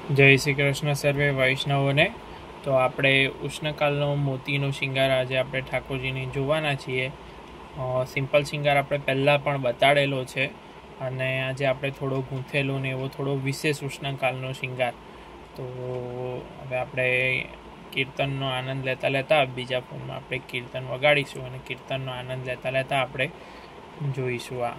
જય શ્રી કૃષ્ણ સર્વે વૈષ્ણવોને। તો આપણે ઉષ્ણકાલનો મોતીનો શિંગાર આજે આપણે ઠાકોરજીને જોવાના છીએ। સિમ્પલ શિંગાર આપણે પહેલાં પણ બતાડેલો છે અને આજે આપણે થોડો ગૂંથેલો ને એવો થોડો વિશેષ ઉષ્ણકાલનો શિંગાર। તો હવે આપણે કીર્તનનો આનંદ લેતા લેતા બીજા ફોનમાં આપણે કીર્તન વગાડીશું અને કીર્તનનો આનંદ લેતા લેતા આપણે જોઈશું આ।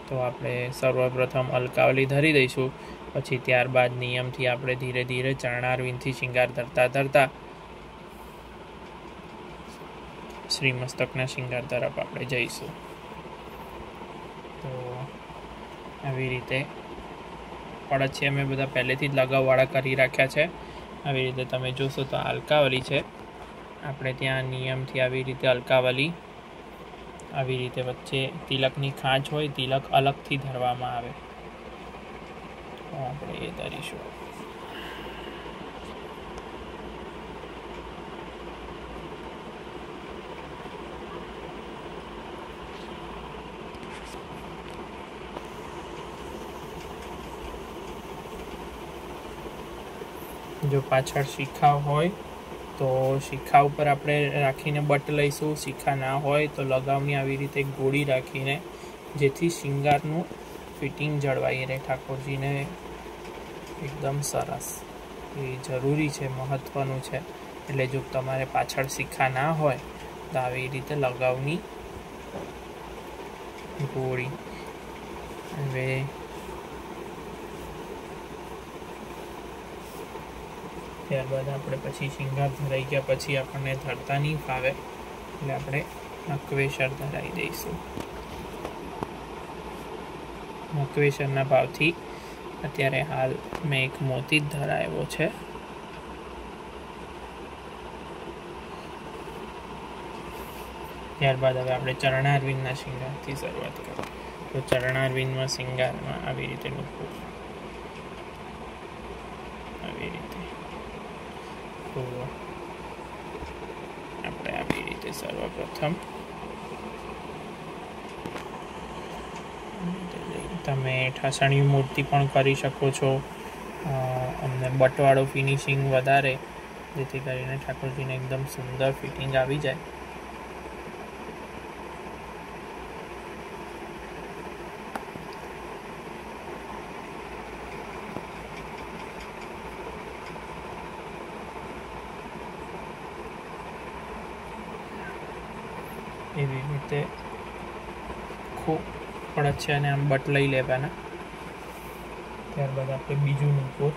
તો આપણે સર્વપ્રથમ અલકાવલી ધરી દઈશું, પછી ત્યારબાદ નિયમથી આપણે ધીરે ધીરે ચરણારવિંદથી શિંગાર ધરતા ધરતા શ્રી મસ્તકના શિંગાર તરફ આપણે જઈશું। તો આવી રીતે પડછિયા મેં બધા પહેલેથી જ લગાવવાળા કરી રાખ્યા છે। આવી રીતે તમે જોશો તો અલકાવલી છે, આપણે ત્યાં નિયમથી આવી રીતે અલકાવલી આવી રીતે વચ્ચે તિલકની ખાંચ હોય, તિલક અલગથી ધરવામાં આવે, તો આપણે એ ધરીશું। જો પાછળ શિખા હોય તો શિખા ઉપર આપણે રાખીને બટ લઈશું, શિખા ના હોય તો લગાવની આવી રીતે ગોળી રાખીને, જેથી શિંગારનું ફિટિંગ જળવાઈ રહે ઠાકોરજીને એકદમ સરસ। એ જરૂરી છે, મહત્ત્વનું છે। એટલે જો તમારે પાછળ શિખા ના હોય તો આવી રીતે લગાવની ગોળી। હવે ત્યારબાદ આપણે પછી શિંગાર ધરાઈ ગયા પછી આપણને ધરતા નહીં ફાવે એટલે આપણે નકવેશર ધરાવી દઈશું। નકવેશરના ભાવથી અત્યારે હાલ મેં એક મોતી જ ધરાવ્યો છે। ત્યારબાદ હવે આપણે ચરણારવિંદના શિંગારથી શરૂઆત કરીએ। તો ચરણારવિંદમાં શિંગારમાં આવી રીતે મૂકવું, આવી રીતે। તો આપણે આવી રીતે સર્વપ્રથમ તમે ઠાસણી મૂર્તિ પણ કરી શકો છો। અમને બટવાળો ફિનિશિંગ વધારે, જેથી કરીને ઠાકોરજીને એકદમ સુંદર ફિટિંગ આવી જાય। એવી રીતે ખૂબ પડછિયાને આમ બટ લઈ લેવાના। ત્યારબાદ આપણે બીજું નુપુર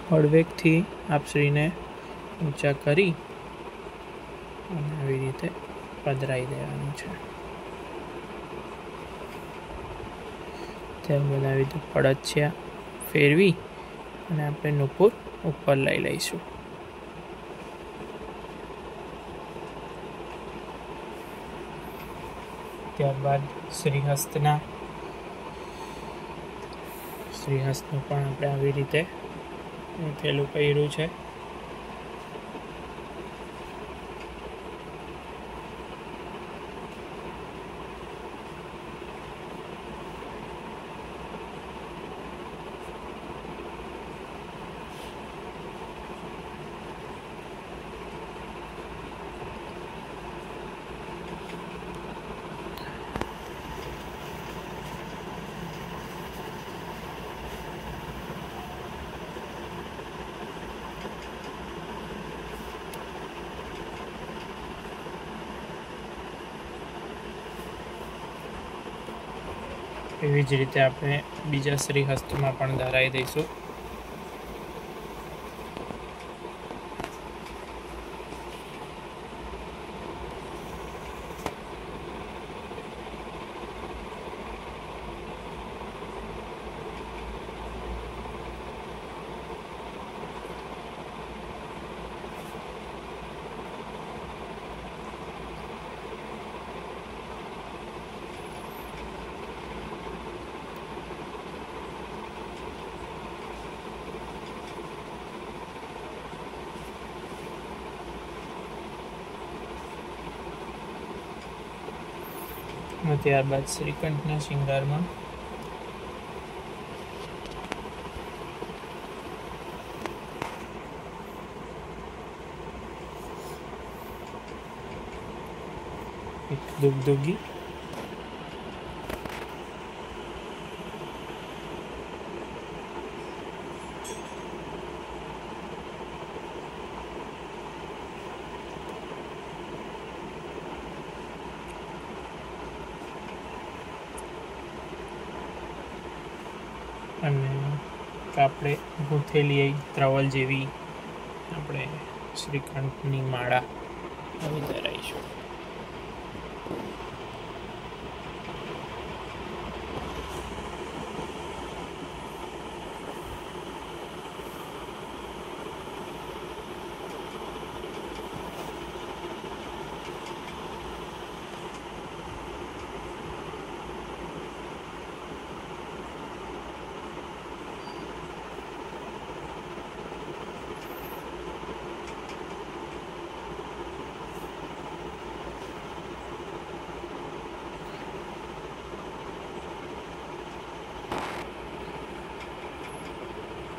હળવેકથી આપશ્રીને ઊંચા કરી અને આવી રીતે પધરાવી દેવાનું છે। ત્યારબાદ આવી રીતે પડછિયા ફેરવી અને આપણે નુપુર ઉપર લઈ લઈશું। ત્યારબાદ શ્રીહસ્તનું પણ આપણે આવી રીતે થેલું કર્યું છે। એવી જ રીતે આપણે બીજા શ્રીહસ્તમાં પણ ધરાવી દઈશું। ત્યારબાદ શ્રીકંઠના શિંગારમાં એક દુગદુગી, અને આપણે ગૂંથેલી ત્રવલ જેવી આપણે શ્રીકંઠની માળા હવે ધરાઈશું.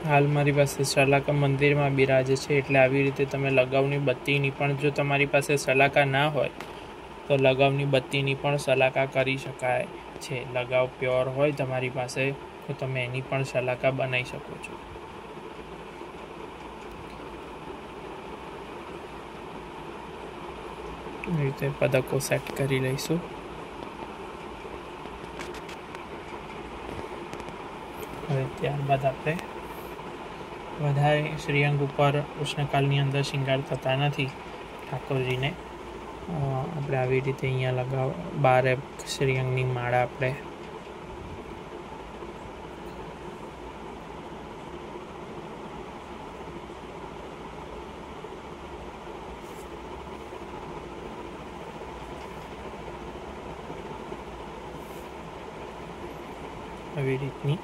હાલ મારી પાસે સલાકા મંદિરમાં બિરાજે છે, એટલે આવી રીતે તમે લગાવની બત્તીની પણ, જો તમારી પાસે સલાકા ના હોય તો લગાવની બત્તીની પણ સલાકા કરી શકાય છે. લગાવ પ્યોર હોય તમારી પાસે તો તમે એની પણ સલાકા બનાવી શકો છો. એ રીતે પદકો સેટ કરી લઈશું. હવે ત્યારબાદ આપણે વધારે શ્રીઅંગ ઉપર ઉષ્ણકાલની અંદર શિંગાર થતા નથી ઠાકોરજીને. આપણે આવી રીતે અહીંયા લગાવ 12 શ્રીઅંગની માળા આપણે આવી રીતની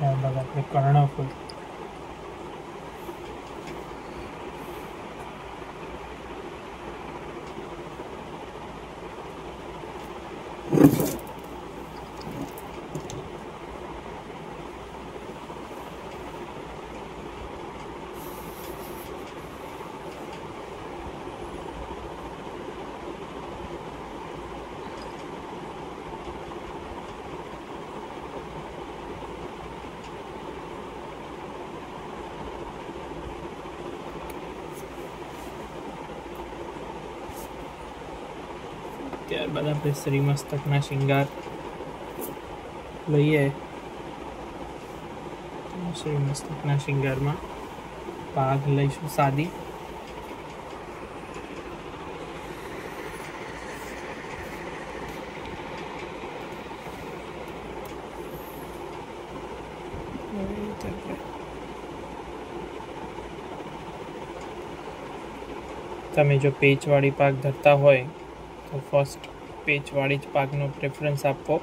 ત્યારબાદ આપણે કર્ણફૂલ, ત્યારબાદ આપણે શ્રીમસ્તકના શિંગાર લઈએ. શ્રીમસ્તકના શિંગારમાં પાઘ લઈશું સાદી, તમે જો પેચવાળી પાક ધરતા હોય તો ફર્સ્ટ પેચવાળી જ પાકનો પ્રેફરન્સ આપવો.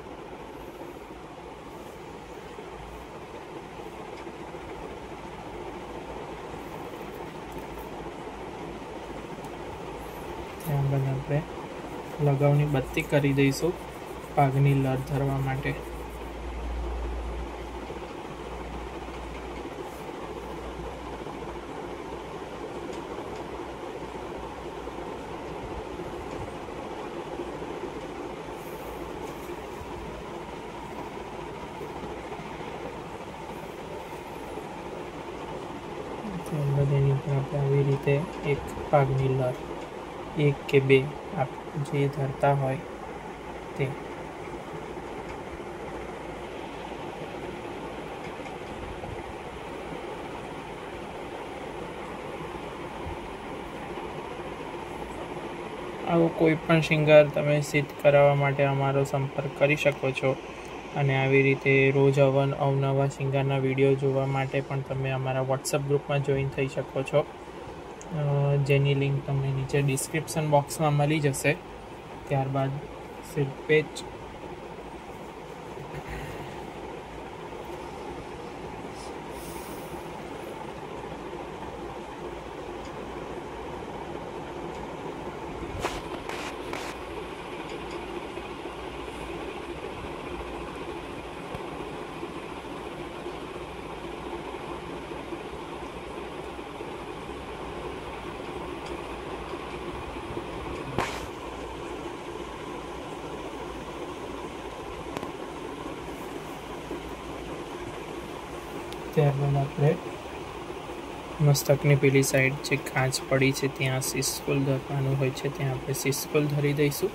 ત્યારબાદ આપણે લગાવની બત્તી કરી દઈશું પાકની લર ધરવા માટે. ત્યારબાદ એની પર આપણે આવી રીતે એક પાકની લર 1 કે 2 આપ જે ધરતા હોય તે. આવો કોઈ પણ શિંગાર તમે સિદ્ધ કરાવવા માટે અમારો સંપર્ક કરી શકો છો. અને આવી રીતે રોજ અવનવા શિંગારના વિડીયો જોવા માટે પણ તમે અમારા વોટ્સઅપ ગ્રુપમાં જોઈન થઈ શકો છો, જેની લિંક તમને નીચે ડિસ્ક્રિપ્શન બોક્સમાં મળી જશે. ત્યારબાદ સિર્ફ જ ત્યારબાદ આપણે મસ્તકની પેલી સાઈડ જે કાચ પડી છે ત્યાં સિસ્કુલ ધરવાનું હોય છે, ત્યાં આપણે સિસ્કુલ ધરી દઈશું.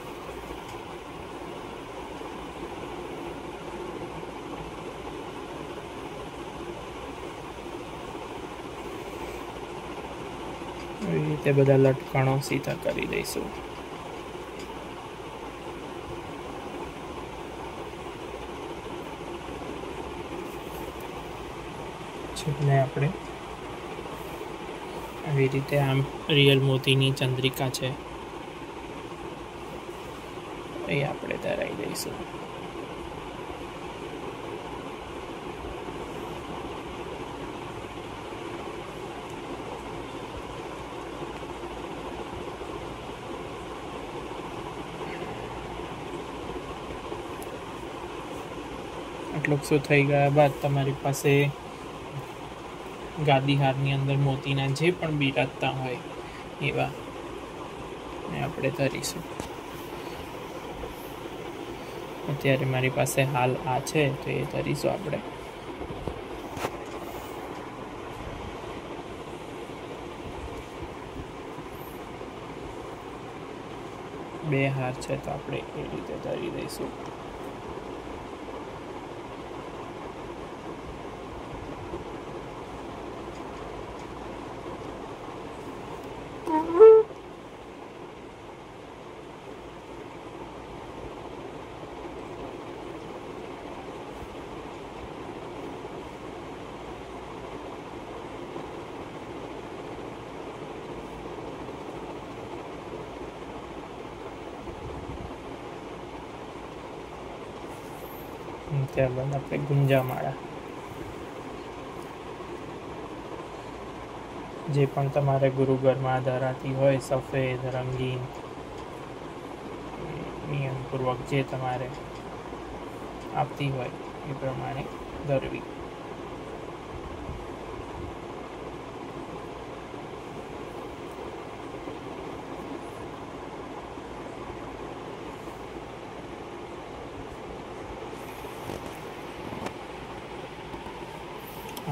એવી રીતે બધા લટકણો સીધા કરી દઈશું. છેલ્લે આપણે આવી રીતે આમ રિયલ મોતીની ચંદ્રિકા છે એ આપણે ધરાવી દઈશું. આટલું શું થઈ ગયા બાદ તમારી પાસે ગાદી હારની અંદર મોતીના જે પણ બિરાજતા હોય એવા આપણે ધરીશું. અત્યારે મારી પાસે હાલ આ છે તો એ ધરીશું આપણે. બે હાર છે તો આપણે એ રીતે ધરી દઈશું. ત્યારબાદ આપણે ગુંજામાળા, જે પણ તમારે ગુરુઘરમાં ધરાતી હોય સફેદ રંગીન નિયમપૂર્વક જે તમારે આપતી હોય એ પ્રમાણે ધરવી.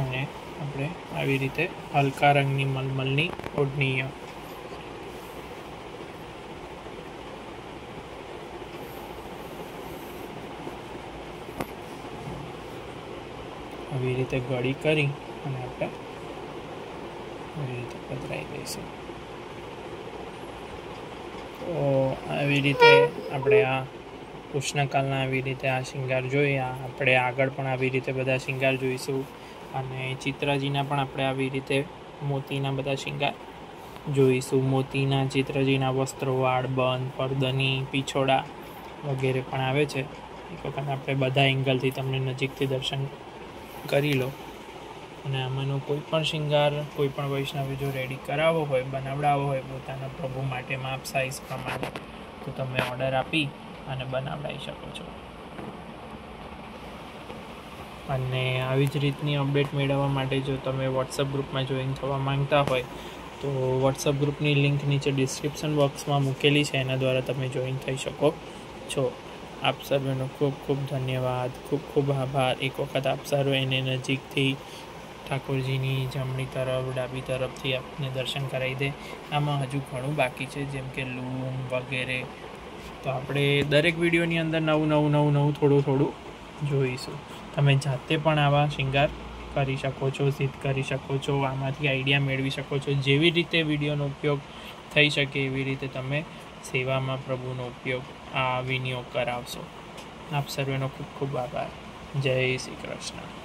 અને આપણે આવી રીતે હલકા રંગની મલમલની ઓઢણીઓ આવી રીતે ગળી કરી અને આપણે આવી રીતે પધરાવી દઈશું. તો આવી રીતે આપણે આ ઉષ્ણકાલના આવી રીતે આ શિંગાર જોઈએ. આપણે આગળ પણ આવી રીતે બધા શિંગાર જોઈશું અને ચિત્રજીના પણ આપણે આવી રીતે મોતીના બધા શિંગાર જોઈશું. મોતીના ચિત્રજીના વસ્ત્રો, વાળબંધ, પડદની, પીછોડા વગેરે પણ આવે છે. એક વખત આપણે બધા એંગલથી તમને નજીકથી દર્શન કરી લો. અને આમાંનો કોઈ પણ શિંગાર કોઈ પણ વૈષ્ણવે જો રેડી કરાવવો હોય, બનાવડાવવો હોય પોતાના પ્રભુ માટે માપ સાઇઝ પ્રમાણે, તો તમે ઓર્ડર આપી અને બનાવડાવી શકો છો. અને આવી જ રીતની અપડેટ મેળવવા માટે જો તમે વોટ્સઅપ ગ્રુપમાં જોઈન થવા માંગતા હોય તો વોટ્સઅપ ગ્રુપની લિંક નીચે ડિસ્ક્રિપ્શન બોક્સમાં મૂકેલી છે, એના દ્વારા તમે જોઈન થઈ શકો છો. આપ સર્વેનો ખૂબ ખૂબ ધન્યવાદ, ખૂબ ખૂબ આભાર. એક વખત આપ સર્વે એને નજીકથી ઠાકોરજીની જમણી તરફ ડાબી તરફથી આપને દર્શન કરાવી દે. આમાં હજુ ઘણું બાકી છે, જેમ કે લૂમ વગેરે. તો આપણે દરેક વિડીયોની અંદર નવું થોડું જોઈશું. તમે જાતે પણ આવા શિંગાર કરી શકો છો, સિદ્ધ કરી શકો છો, આમાંથી આઈડિયા મેળવી શકો છો. જેવી રીતે વિડીયોનો ઉપયોગ થઈ શકે એવી રીતે તમે સેવામાં પ્રભુનો વિનિયોગ કરાવશો. આપ સર્વેનો ખૂબ ખૂબ આભાર. જય શ્રી કૃષ્ણ.